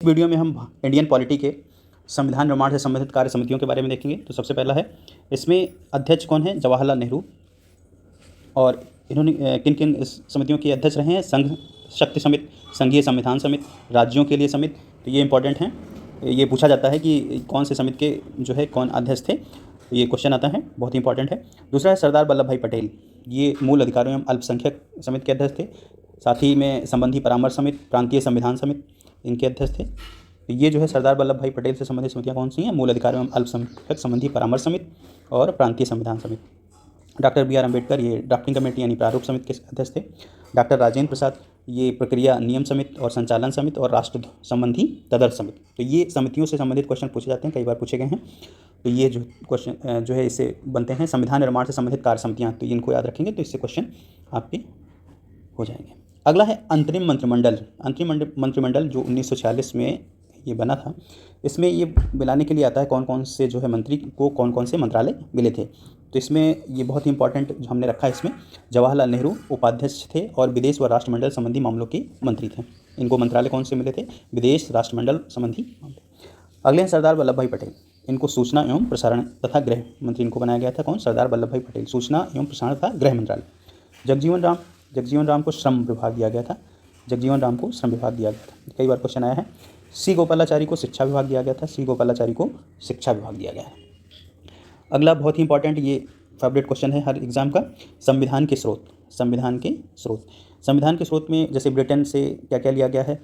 Video में हम Indian polity के संविधान निर्माण से संबंधित कार्य समितियों के बारे में देखेंगे। तो सबसे पहला है, इसमें अध्यक्ष कौन है? जवाहरलाल नेहरू। और इन्होंने किन किन इस समितियों के अध्यक्ष रहे हैं? संघ शक्ति समिति, संघीय संविधान समिति, राज्यों के लिए समिति। तो ये इंपॉर्टेंट हैं, ये पूछा जाता है कि कौन से समिति के जो है कौन अध्यक्ष थे, तो ये क्वेश्चन आता है, बहुत ही इंपॉर्टेंट है। दूसरा है सरदार वल्लभ भाई पटेल, ये मूल अधिकारों एवं अल्पसंख्यक समिति के अध्यक्ष थे। साथ ही में संबंधी परामर्श समिति, प्रांतीय संविधान समिति, इनके अध्यक्ष थे। ये जो है सरदार वल्लभ भाई पटेल से संबंधित समितियाँ कौन सी हैं? मूल अधिकारों एवं अल्पसंख्यक संबंधी परामर्श समिति और प्रांतीय संविधान समिति। डॉक्टर बी आर अम्बेडकर, ये ड्राफ्टिंग कमेटी यानी प्रारूप समिति के अध्यक्ष थे। डॉक्टर राजेंद्र प्रसाद, ये प्रक्रिया नियम समिति और संचालन समिति और राष्ट्र संबंधी तदर्थ समिति। तो ये समितियों से संबंधित क्वेश्चन पूछे जाते हैं, कई बार पूछे गए हैं। तो ये जो क्वेश्चन जो है इससे बनते हैं संविधान निर्माण से संबंधित कार्य समितियाँ, तो इनको याद रखेंगे तो इससे क्वेश्चन आपके हो जाएंगे। अगला है अंतरिम मंत्रिमंडल। अंतरिम मंत्रिमंडल जो 1946 में ये बना था, इसमें ये बनाने के लिए आता है कौन कौन से जो है मंत्री को कौन कौन से मंत्रालय मिले थे। तो इसमें ये बहुत ही इंपॉर्टेंट जो हमने रखा है, इसमें जवाहरलाल नेहरू उपाध्यक्ष थे और विदेश व राष्ट्रमंडल संबंधी मामलों के मंत्री थे। इनको मंत्रालय कौन से मिले थे? विदेश, राष्ट्रमंडल संबंधी मामले। अगले हैं सरदार वल्लभ भाई पटेल, इनको सूचना एवं प्रसारण तथा गृह मंत्री इनको बनाया गया था। कौन? सरदार वल्लभ भाई पटेल, सूचना एवं प्रसारण तथा गृह मंत्रालय। जगजीवन राम को श्रम विभाग दिया गया था। जगजीवन राम को श्रम विभाग दिया गया था, कई बार क्वेश्चन आया है। सी गोपालाचारी को शिक्षा विभाग दिया गया था। सी गोपालाचारी को शिक्षा विभाग दिया गया है। अगला बहुत ही इंपॉर्टेंट, ये फेवरेट क्वेश्चन है हर एग्जाम का, संविधान के स्रोत। संविधान के स्रोत, संविधान के स्रोत में जैसे ब्रिटेन से क्या क्या लिया गया है,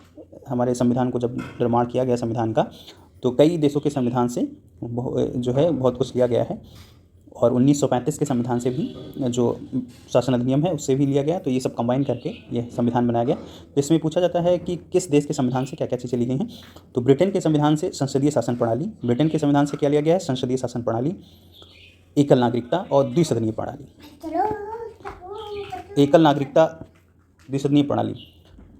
हमारे संविधान को जब निर्माण किया गया संविधान का, तो कई देशों के संविधान से जो है बहुत कुछ लिया गया है। और 1935 के संविधान से भी जो शासन अधिनियम है उससे भी लिया गया। तो ये सब कंबाइन करके ये संविधान बनाया गया। तो इसमें पूछा जाता है कि किस देश के संविधान से क्या क्या चीज़ें ली गई हैं। तो ब्रिटेन के संविधान से संसदीय शासन प्रणाली, ब्रिटेन के संविधान से क्या लिया गया है? संसदीय शासन प्रणाली, एकल नागरिकता और द्विसदनीय प्रणाली। एकल नागरिकता, द्विसदनीय प्रणाली।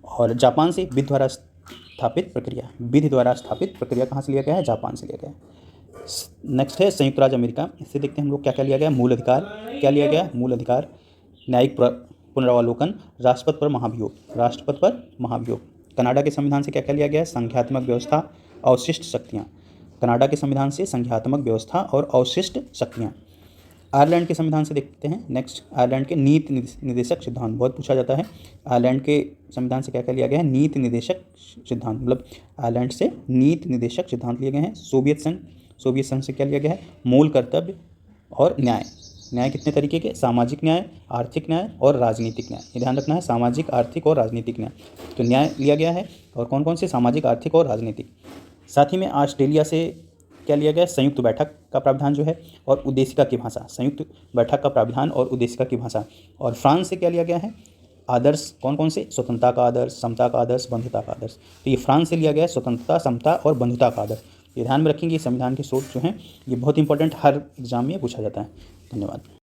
और जापान से विधि द्वारा स्थापित प्रक्रिया, विधि द्वारा स्थापित प्रक्रिया कहाँ से लिया गया है? जापान से लिया गया है। नेक्स्ट है संयुक्त राज्य अमेरिका, इससे देखते हैं हम लोग क्या क्या लिया गया। मूल अधिकार, क्या लिया गया? मूल अधिकार, न्यायिक पुनरावलोकन, राष्ट्रपति पर महाभियोग, राष्ट्रपति पर महाभियोग। कनाडा के संविधान से क्या क्या लिया गया है? संघात्मक व्यवस्था, अवशिष्ट शक्तियाँ। कनाडा के संविधान से संघात्मक व्यवस्था और अवशिष्ट शक्तियाँ। आयरलैंड के संविधान से देखते हैं। नेक्स्ट, आयरलैंड के नीति निर्देशक सिद्धांत, बहुत पूछा जाता है। आयरलैंड के संविधान से क्या क्या लिया गया है? नीति निर्देशक सिद्धांत, मतलब आयरलैंड से नीति निर्देशक सिद्धांत लिए गए हैं। सोवियत संघ से क्या लिया गया है? मूल कर्तव्य और न्याय। न्याय कितने तरीके के? सामाजिक न्याय, आर्थिक न्याय और राजनीतिक न्याय। ये ध्यान रखना है, सामाजिक, आर्थिक और राजनीतिक न्याय। तो न्याय लिया गया है, और कौन कौन से? सामाजिक, आर्थिक और राजनीतिक। साथ ही में ऑस्ट्रेलिया से क्या लिया गया? संयुक्त बैठक का प्रावधान जो है और उद्देशिका की भाषा, संयुक्त बैठक का प्रावधान और उद्देशिका की भाषा। और फ्रांस से क्या लिया गया है? आदर्श, कौन कौन से? स्वतंत्रता का आदर्श, समता का आदर्श, बंधुता का आदर्श। तो ये फ्रांस से लिया गया है, स्वतंत्रता, समता और बंधुता का आदर्श। ये ध्यान में रखेंगे, संविधान के स्रोत जो हैं ये बहुत इंपॉर्टेंट, हर एग्जाम में पूछा जाता है। धन्यवाद।